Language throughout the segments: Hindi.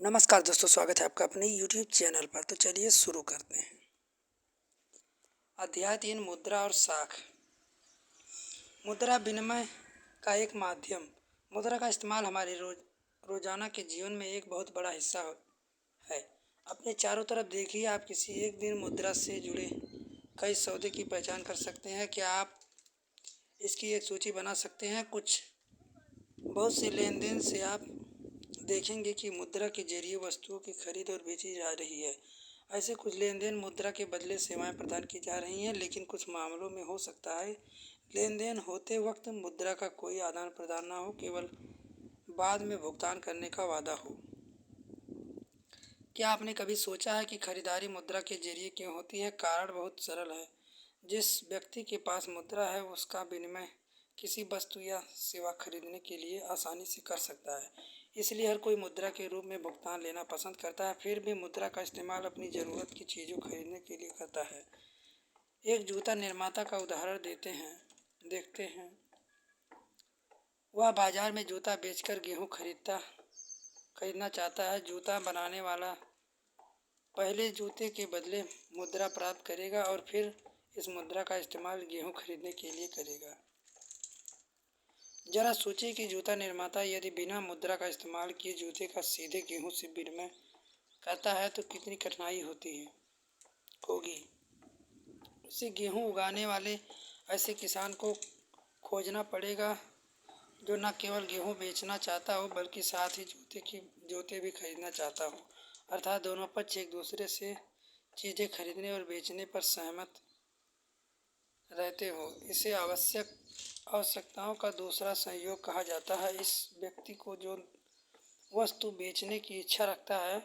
नमस्कार दोस्तों, स्वागत है आपका अपने YouTube चैनल पर। तो चलिए शुरू करते हैं। अध्याय 3, मुद्रा और साख। मुद्रा विनिमय का एक माध्यम। मुद्रा का इस्तेमाल हमारे रोजाना के जीवन में एक बहुत बड़ा हिस्सा है। अपने चारों तरफ देखिए, आप किसी एक दिन मुद्रा से जुड़े कई सौदे की पहचान कर सकते हैं। क्या आप इसकी एक सूची बना सकते हैं? बहुत से लेन देन से आप देखेंगे कि मुद्रा के जरिए वस्तुओं की खरीद और बेची जा रही है। ऐसे कुछ लेन देन मुद्रा के बदले सेवाएं प्रदान की जा रही हैं, लेकिन कुछ मामलों में हो सकता है लेन देन होते वक्त मुद्रा का कोई आदान प्रदान न हो, केवल बाद में भुगतान करने का वादा हो। क्या आपने कभी सोचा है कि खरीदारी मुद्रा के जरिए क्यों होती है? कारण बहुत सरल है। जिस व्यक्ति के पास मुद्रा है उसका विनिमय किसी वस्तु या सेवा खरीदने के लिए आसानी से कर सकता है, इसलिए हर कोई मुद्रा के रूप में भुगतान लेना पसंद करता है। फिर भी मुद्रा का इस्तेमाल अपनी ज़रूरत की चीज़ों खरीदने के लिए करता है। एक जूता निर्माता का उदाहरण देखते हैं। वह बाजार में जूता बेचकर गेहूं खरीदना चाहता है। जूता बनाने वाला पहले जूते के बदले मुद्रा प्राप्त करेगा और फिर इस मुद्रा का इस्तेमाल गेहूं खरीदने के लिए करेगा। जरा सोचिए कि जूता निर्माता यदि बिना मुद्रा का इस्तेमाल किए जूते का सीधे गेहूं से विनिमय करता है तो कितनी कठिनाई होगी। उसे गेहूं उगाने वाले ऐसे किसान को खोजना पड़ेगा जो न केवल गेहूं बेचना चाहता हो बल्कि साथ ही जूते भी खरीदना चाहता हो। अर्थात दोनों पक्ष एक दूसरे से चीज़ें खरीदने और बेचने पर सहमत रहते हो। इसे आवश्यकताओं का दूसरा संयोग कहा जाता है। इस व्यक्ति को जो वस्तु बेचने की इच्छा रखता है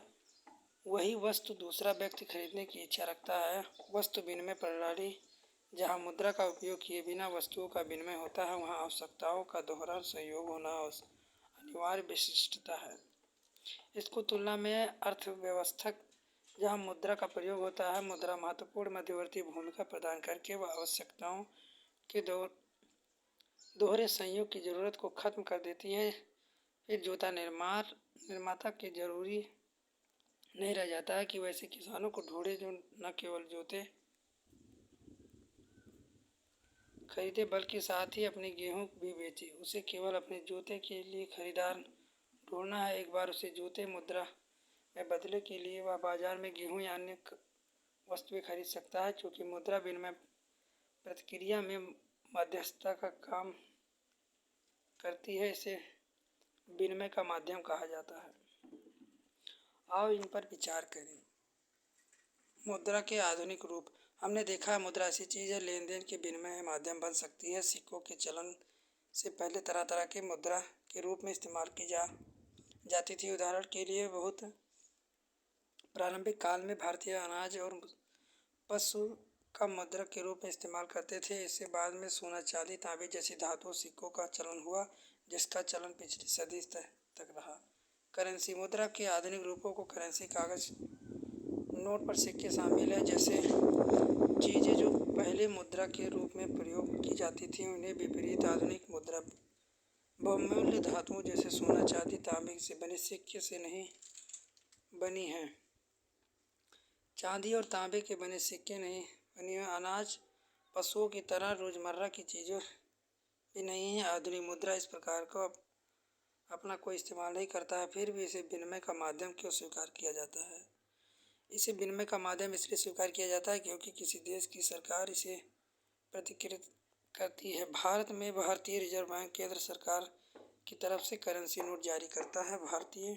वही वस्तु दूसरा व्यक्ति खरीदने की इच्छा रखता है। वस्तु विनिमय प्रणाली जहाँ मुद्रा का उपयोग किए बिना वस्तुओं का विनिमय होता है, वहाँ आवश्यकताओं का दोहरा संयोग होना अनिवार्य विशिष्टता है। इसको तुलना में अर्थव्यवस्था जहाँ मुद्रा का प्रयोग होता है, मुद्रा महत्वपूर्ण मध्यवर्ती भूमिका प्रदान करके वह आवश्यकताओं के दोहरे संयोग की ज़रूरत को खत्म कर देती है। फिर जूता निर्माता के जरूरी नहीं रह जाता है कि वैसे किसानों को ढूंढे जो न केवल जूते खरीदे बल्कि साथ ही अपने गेहूं भी बेचे। उसे केवल अपने जूते के लिए खरीदार ढूंढना है। एक बार उसे जूते मुद्रा में बदलने के लिए वह बाजार में गेहूं या अन्य वस्तुएं खरीद सकता है। चूँकि मुद्रा विनिमय प्रक्रिया में मध्यस्थता का काम करती है, इसे विनिमय का माध्यम कहा जाता है। आओ इन पर विचार करें। मुद्रा के आधुनिक रूप। हमने देखा है मुद्रा ऐसी चीज़ है लेन देन के विनिमय माध्यम बन सकती है। सिक्कों के चलन से पहले तरह तरह के मुद्रा के रूप में इस्तेमाल की जाती थी। उदाहरण के लिए बहुत प्रारंभिक काल में भारतीय अनाज और पशु का मुद्रा के रूप में इस्तेमाल करते थे। इससे बाद में सोना, चांदी, तांबे जैसी धातु सिक्कों का चलन हुआ, जिसका चलन पिछली सदी तक रहा। करेंसी। मुद्रा के आधुनिक रूपों को करेंसी, कागज, नोट पर सिक्के शामिल है। जैसे चीज़ें जो पहले मुद्रा के रूप में प्रयोग की जाती थी उन्हें विपरीत आधुनिक मुद्रा बहुमूल्य धातुओं जैसे सोना, चांदी, तांबे से बने सिक्के से नहीं बनी है। चांदी और तांबे के बने सिक्के नहीं बनी है। अनाज, पशुओं की तरह रोज़मर्रा की चीज़ों भी नहीं है। आधुनिक मुद्रा इस प्रकार को अपना कोई इस्तेमाल नहीं करता है, फिर भी इसे विनिमय का माध्यम क्यों स्वीकार किया जाता है? इसे विनिमय का माध्यम इसलिए स्वीकार किया जाता है क्योंकि किसी देश की सरकार इसे प्रतिकृत करती है। भारत में भारतीय रिजर्व बैंक केंद्र सरकार की तरफ से करेंसी नोट जारी करता है। भारतीय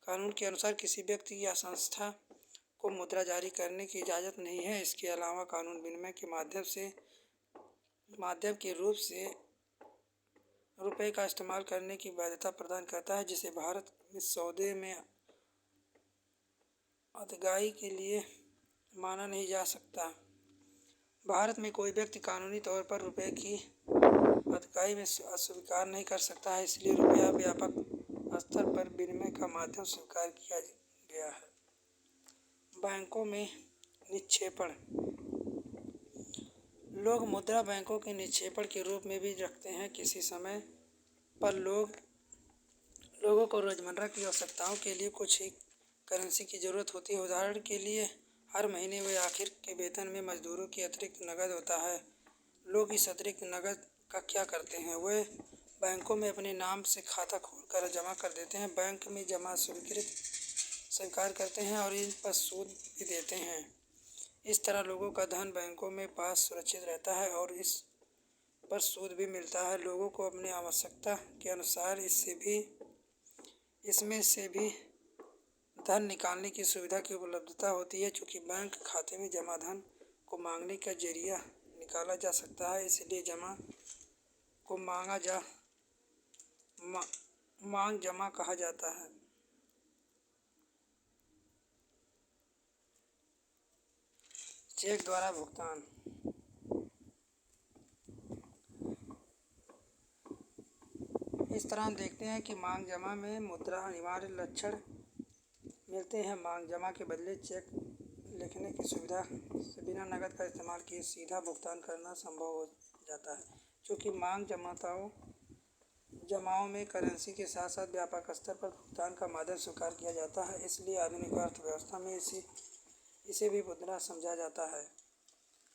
कानून के अनुसार किसी व्यक्ति या संस्था को मुद्रा जारी करने की इजाज़त नहीं है। इसके अलावा कानून विनिमय के माध्यम के रूप से रुपए का इस्तेमाल करने की वैधता प्रदान करता है, जिसे भारत में सौदे में अदगाई के लिए माना नहीं जा सकता। भारत में कोई व्यक्ति कानूनी तौर पर रुपए की अदगाई में अस्वीकार नहीं कर सकता है, इसलिए रुपया व्यापक स्तर पर विनिमय का माध्यम स्वीकार किया गया है। बैंकों में निक्षेपण। लोग मुद्रा बैंकों के निक्षेपण के रूप में भी रखते हैं। किसी समय पर लोगों को रोज़मर्रा की आवश्यकताओं के लिए कुछ ही करेंसी की ज़रूरत होती है। उदाहरण के लिए हर महीने व आखिर के वेतन में मजदूरों की अतिरिक्त नकद होता है। लोग इस अतिरिक्त नकद का क्या करते हैं? वे बैंकों में अपने नाम से खाता खोलकर जमा कर देते हैं। बैंक में जमा स्वीकार करते हैं और इन पर सूद भी देते हैं। इस तरह लोगों का धन बैंकों में पास सुरक्षित रहता है और इस पर सूद भी मिलता है। लोगों को अपनी आवश्यकता के अनुसार इसमें से भी धन निकालने की सुविधा की उपलब्धता होती है। चूँकि बैंक खाते में जमा धन को मांगने का जरिया निकाला जा सकता है, इसलिए जमा को मांग जमा कहा जाता है। चेक द्वारा भुगतान। इस तरह हम देखते हैं कि मांग जमा में मुद्रा अनिवार्य लक्षण मिलते हैं। मांग जमा के बदले चेक लिखने की सुविधा से बिना नकद का इस्तेमाल किए सीधा भुगतान करना संभव हो जाता है। चूँकि मांग जमाओं में करेंसी के साथ साथ व्यापक स्तर पर भुगतान का माध्यम स्वीकार किया जाता है, इसलिए आधुनिक अर्थव्यवस्था में इसे भी मुद्रा समझा जाता है।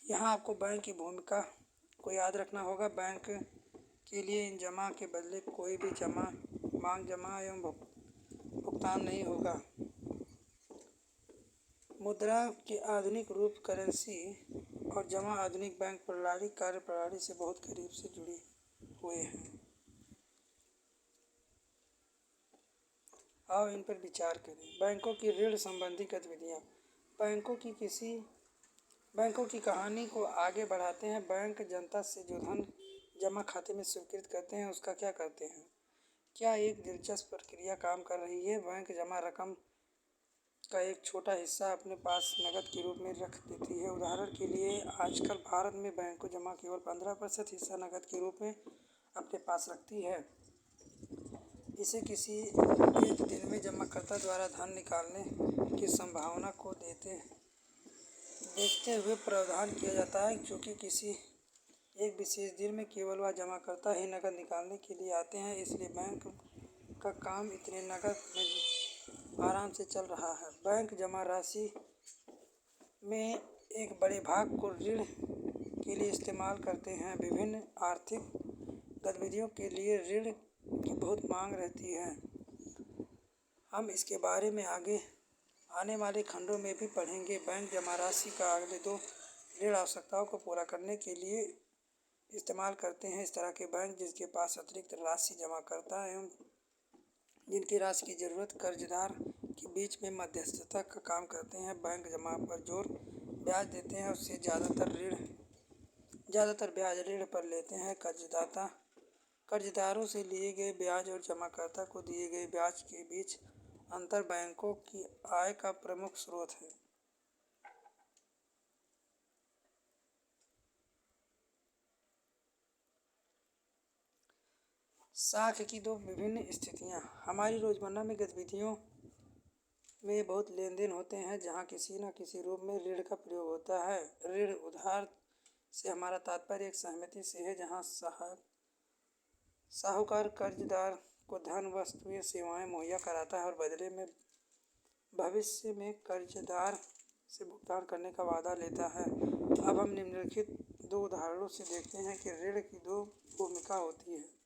यहाँ आपको बैंक की भूमिका को याद रखना होगा। बैंक के लिए इन जमा के बदले कोई भी मांग जमा एवं भुगतान नहीं होगा। मुद्रा के आधुनिक रूप करेंसी और जमा आधुनिक बैंक प्रणाली कार्य प्रणाली से बहुत करीब से जुड़े हुए हैं। आओ इन पर विचार करें। बैंकों की ऋण संबंधी गतिविधियाँ। बैंकों की कहानी को आगे बढ़ाते हैं। बैंक जनता से जो धन जमा खाते में स्वीकृत करते हैं उसका क्या करते हैं? क्या एक दिलचस्प प्रक्रिया काम कर रही है? बैंक जमा रकम का एक छोटा हिस्सा अपने पास नकद के रूप में रख देती है। उदाहरण के लिए आजकल भारत में बैंकों जमा केवल 15% हिस्सा नकद के रूप में अपने पास रखती है। इसे किसी एक दिन में जमाकर्ता द्वारा धन निकालने की संभावना को देखते हुए प्रावधान किया जाता है। क्योंकि किसी एक विशेष दिन में केवल वह जमाकर्ता ही नकद निकालने के लिए आते हैं, इसलिए बैंक का काम इतने नकद में आराम से चल रहा है। बैंक जमा राशि में एक बड़े भाग को ऋण के लिए इस्तेमाल करते हैं। विभिन्न आर्थिक गतिविधियों के लिए ऋण की बहुत मांग रहती है। हम इसके बारे में आगे आने वाले खंडों में भी पढ़ेंगे। बैंक जमा राशि का अगले दो ऋण आवश्यकताओं को पूरा करने के लिए इस्तेमाल करते हैं। इस तरह के बैंक जिसके पास अतिरिक्त राशि जमा करता है एवं जिनकी राशि की ज़रूरत कर्जदार के बीच में मध्यस्थता का काम करते हैं, बैंक जमा पर जोर ब्याज देते हैं, उससे ज़्यादातर ब्याज ऋण पर लेते हैं। कर्जदारों से लिए गए ब्याज और जमाकर्ता को दिए गए ब्याज के बीच अंतर बैंकों की आय का प्रमुख स्रोत है। साख की दो विभिन्न स्थितियाँ। हमारी रोज़मर्रा में गतिविधियों में बहुत लेन देन होते हैं जहाँ किसी न किसी रूप में ऋण का प्रयोग होता है। ऋण उधार से हमारा तात्पर्य एक सहमति से है जहाँ साहूकार कर्जदार को धन, वस्तुएं, सेवाएं मुहैया कराता है और बदले में भविष्य में कर्जदार से भुगतान करने का वादा लेता है। अब हम निम्नलिखित दो उदाहरणों से देखते हैं कि ऋण की दो भूमिका होती है।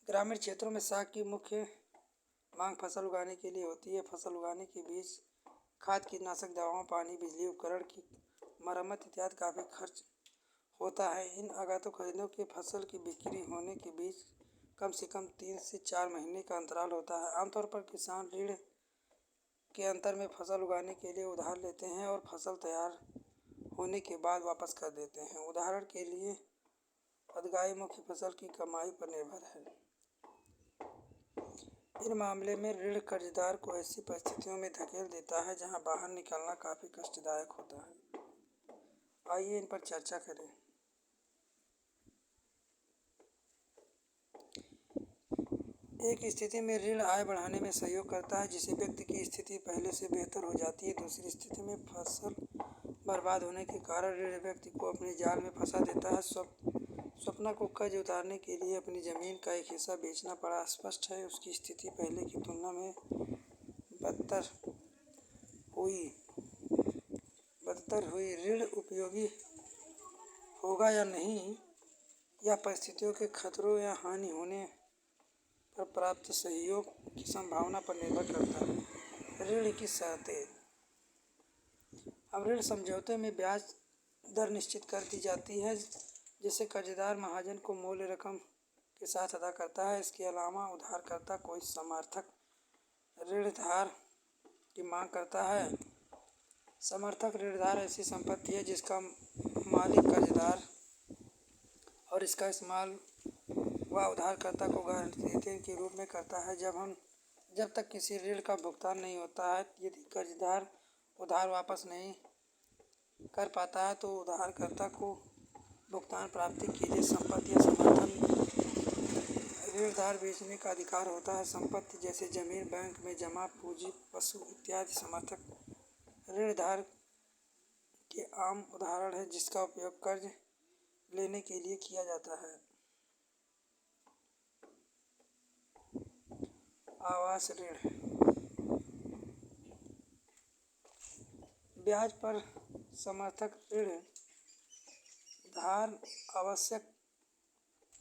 ग्रामीण क्षेत्रों में साख की मुख्य मांग फसल उगाने के लिए होती है। फसल उगाने के बीच खाद, कीटनाशक दवाओं, पानी, बिजली, उपकरण की मरम्मत इत्यादि काफ़ी खर्च होता है। इन आगतों खरीदों के फसल की बिक्री होने के बीच कम से कम 3 से 4 महीने का अंतराल होता है। आमतौर पर किसान ऋण के अंतर में फसल उगाने के लिए उधार लेते हैं और फसल तैयार होने के बाद वापस कर देते हैं। उदाहरण के लिए उगाई मुख्य फसल की कमाई पर निर्भर है। इन मामले में ऋण कर्जदार को ऐसी परिस्थितियों में धकेल देता है जहां बाहर निकलना काफ़ी कष्टदायक होता है। आइए इन पर चर्चा करें। एक स्थिति में ऋण आय बढ़ाने में सहयोग करता है, जिससे व्यक्ति की स्थिति पहले से बेहतर हो जाती है। दूसरी स्थिति में फसल बर्बाद होने के कारण ऋण व्यक्ति को अपने जाल में फंसा देता है। स्वप्ना को कर्ज उतारने के लिए अपनी जमीन का एक हिस्सा बेचना पड़ा। स्पष्ट है उसकी स्थिति पहले की तुलना में बदतर हुई। ऋण उपयोगी होगा या नहीं, यह परिस्थितियों के खतरों या हानि होने पर प्राप्त सहयोग की संभावना पर निर्भर करता है। ऋण की शर्तें। अब ऋण समझौते में ब्याज दर निश्चित कर दी जाती है, जिसे कर्जदार महाजन को मूल रकम के साथ अदा करता है। इसके अलावा उधारकर्ता कोई समर्थक ऋणधार की मांग करता है। समर्थक ऋणधार ऐसी संपत्ति है जिसका मालिक कर्जदार और इसका इस्तेमाल वह उधारकर्ता को गारंटी के रूप में करता है जब तक किसी ऋण का भुगतान नहीं होता है। यदि कर्जदार उधार वापस नहीं कर पाता है तो उधारकर्ता को भुगतान प्राप्ति के लिए संपत्ति या समर्थन ऋणधार बेचने का अधिकार होता है। संपत्ति जैसे जमीन, बैंक में जमा पूंजी, पशु इत्यादि समर्थक ऋणधार के आम उदाहरण है, जिसका उपयोग कर्ज लेने के लिए किया जाता है। आवास ऋण। ब्याज पर समर्थक ऋणधार आवश्यक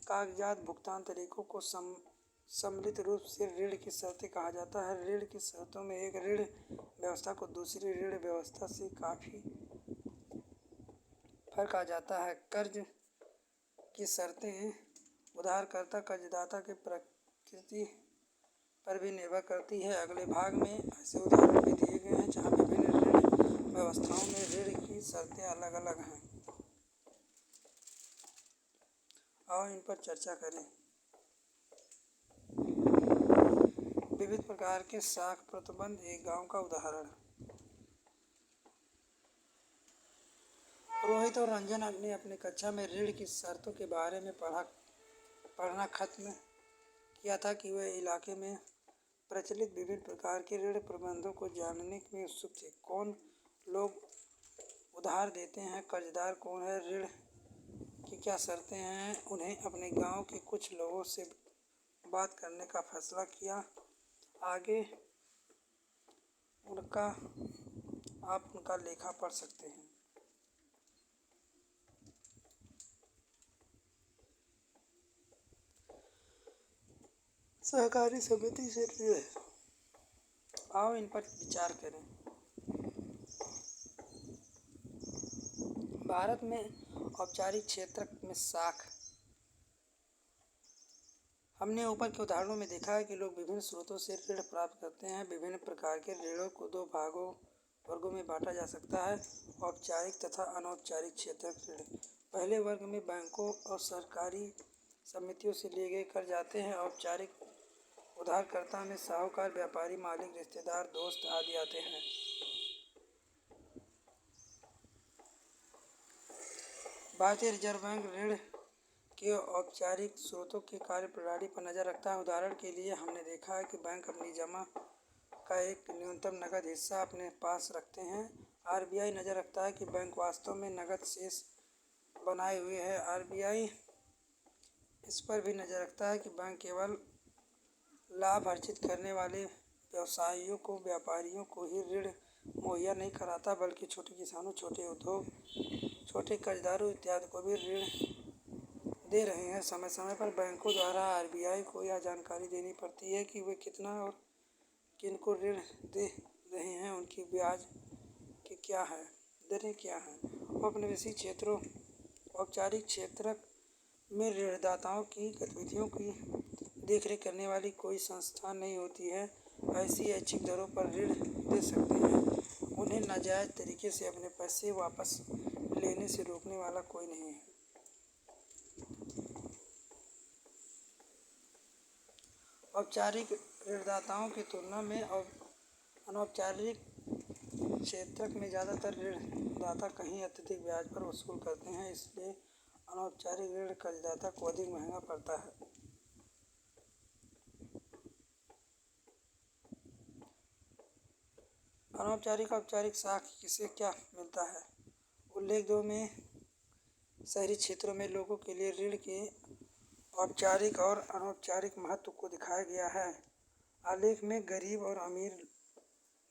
कागजात भुगतान तरीकों को सम्मिलित रूप से ऋण की शर्तें कहा जाता है। ऋण की शर्तों में एक ऋण व्यवस्था को दूसरी ऋण व्यवस्था से काफ़ी फर्क आ जाता है। कर्ज की शर्तें उधारकर्ता कर्जदाता के प्रकृति पर भी निर्भर करती है। अगले भाग में ऐसे उदाहरण भी दिए गए हैं जहाँ विभिन्न ऋण व्यवस्थाओं में ऋण की शर्तें अलग अलग हैं। आओ इन पर चर्चा करें। विविध प्रकार के साख प्रतिबंध एक गांव का उदाहरण। रोहित और रंजन ने अपनी कक्षा में ऋण की शर्तों के बारे में पढ़ना खत्म किया था कि वे इलाके में प्रचलित विभिन्न प्रकार के ऋण प्रबंधों को जानने में उत्सुक थे। कौन लोग उधार देते हैं, कर्जदार कौन है, ऋण की क्या शर्तें हैं। उन्हें अपने गांव के कुछ लोगों से बात करने का फैसला किया। आगे आप उनका लेखा पढ़ सकते हैं। सहकारी समिति से ऋण। आओ इन पर विचार करें। भारत में औपचारिक क्षेत्र में साख। हमने ऊपर के उदाहरणों में देखा है कि लोग विभिन्न स्रोतों से ऋण प्राप्त करते हैं। विभिन्न प्रकार के ऋणों को दो वर्गों में बांटा जा सकता है: औपचारिक तथा अनौपचारिक क्षेत्र ऋण। पहले वर्ग में बैंकों और सरकारी समितियों से लिए गए कर्ज आते हैं। औपचारिक उधारकर्ता में साहूकार, व्यापारी, मालिक, रिश्तेदार, दोस्त आदि आते हैं। भारतीय रिजर्व बैंक ऋण के औपचारिक स्रोतों की कार्यप्रणाली पर नज़र रखता है। उदाहरण के लिए हमने देखा है कि बैंक अपनी जमा का एक न्यूनतम नकद हिस्सा अपने पास रखते हैं। आरबीआई नज़र रखता है कि बैंक वास्तव में नकद शेष बनाए हुए है। आरबीआई इस पर भी नज़र रखता है कि बैंक केवल लाभ अर्जित करने वाले व्यवसायियों को, व्यापारियों को ही ऋण मुहैया नहीं कराता, बल्कि छोटे किसानों, छोटे उद्योग, छोटे कर्जदारों इत्यादि को भी ऋण दे रहे हैं। समय समय पर बैंकों द्वारा आरबीआई को यह जानकारी देनी पड़ती है कि वे कितना और किनको ऋण दे रहे हैं, उनकी ब्याज दरें क्या हैं। औपनिवेशिक क्षेत्रों। औपचारिक क्षेत्र में ऋणदाताओं की गतिविधियों की देखरेख करने वाली कोई संस्था नहीं होती है। ऐसी ऐच्छिक दरों पर ऋण दे सकते हैं। उन्हें नाजायज़ तरीके से अपने पैसे वापस लेने से रोकने वाला कोई नहीं है। औपचारिक ऋणदाताओं की तुलना में अनौपचारिक क्षेत्र में ज़्यादातर ऋणदाता कहीं अत्यधिक ब्याज पर वसूल करते हैं, इसलिए अनौपचारिक ऋण कर्जदाता को अधिक महंगा पड़ता है। अनौपचारिक औपचारिक साख किसे क्या मिलता है? उल्लेख 2 में शहरी क्षेत्रों में लोगों के लिए ऋण के औपचारिक और अनौपचारिक महत्व को दिखाया गया है। आलेख में गरीब और अमीर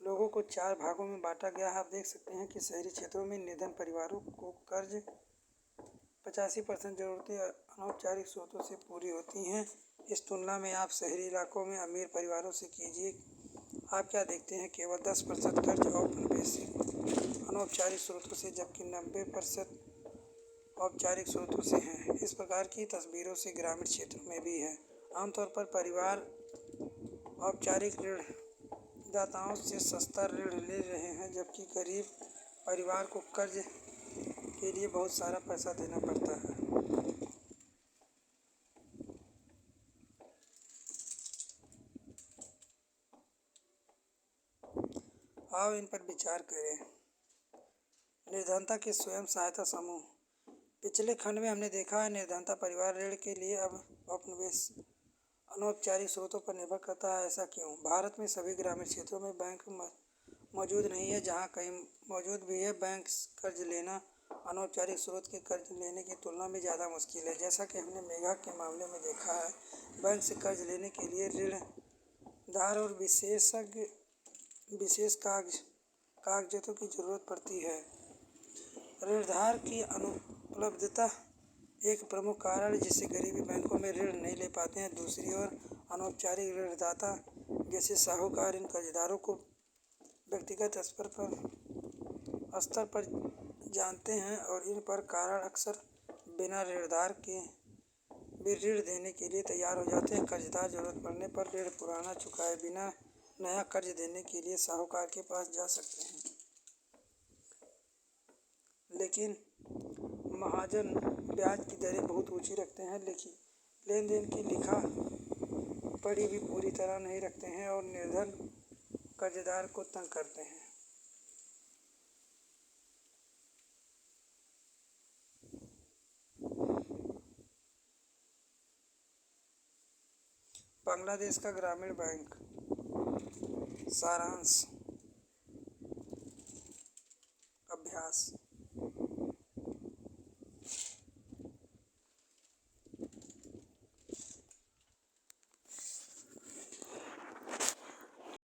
लोगों को 4 भागों में बांटा गया है। आप देख सकते हैं कि शहरी क्षेत्रों में निर्धन परिवारों को कर्ज 85% ज़रूरतें अनौपचारिक स्रोतों से पूरी होती हैं। इस तुलना में आप शहरी इलाकों में अमीर परिवारों से कीजिए। आप क्या देखते हैं? केवल 10% कर्ज औपनिवेशिक अनौपचारिक स्रोतों से, जबकि 90% औपचारिक स्रोतों से हैं। इस प्रकार की तस्वीरों से ग्रामीण क्षेत्रों में भी है। आमतौर पर परिवार औपचारिक ऋण दाताओं से सस्ता ऋण ले रहे हैं, जबकि गरीब परिवार को कर्ज के लिए बहुत सारा पैसा देना पड़ता है। आओ इन पर विचार करें। निर्धनता के स्वयं सहायता समूह। पिछले खंड में हमने देखा है निर्धनता परिवार ऋण के लिए अब अनौपचारिक स्रोतों पर निर्भर करता है। ऐसा क्यों? भारत में सभी ग्रामीण क्षेत्रों में बैंक मौजूद नहीं है। जहाँ कहीं मौजूद भी है, बैंक कर्ज लेना अनौपचारिक स्रोत के कर्ज लेने की तुलना में ज़्यादा मुश्किल है। जैसा कि हमने मेघा के मामले में देखा है, बैंक से कर्ज लेने के लिए ऋणदार और विशेष कागजातों की ज़रूरत पड़ती है। ऋणदार की अनुपलब्धता एक प्रमुख कारण है जिससे गरीबी बैंकों में ऋण नहीं ले पाते हैं। दूसरी ओर अनौपचारिक ऋणदाता जैसे साहूकार इन कर्जदारों को व्यक्तिगत स्तर पर जानते हैं और इन पर कारण अक्सर बिना ऋणदार के भी ऋण देने के लिए तैयार हो जाते हैं। कर्जदार जरूरत पड़ने पर ऋण पुराना चुकाए बिना नया कर्ज देने के लिए साहूकार के पास जा सकते हैं, लेकिन महाजन ब्याज की दरें बहुत ऊंची रखते हैं। लेन देन की लिखा पढ़ी भी पूरी तरह नहीं रखते हैं और निर्धन कर्जदार को तंग करते हैं। बांग्लादेश का ग्रामीण बैंक। सारांश। अभ्यास।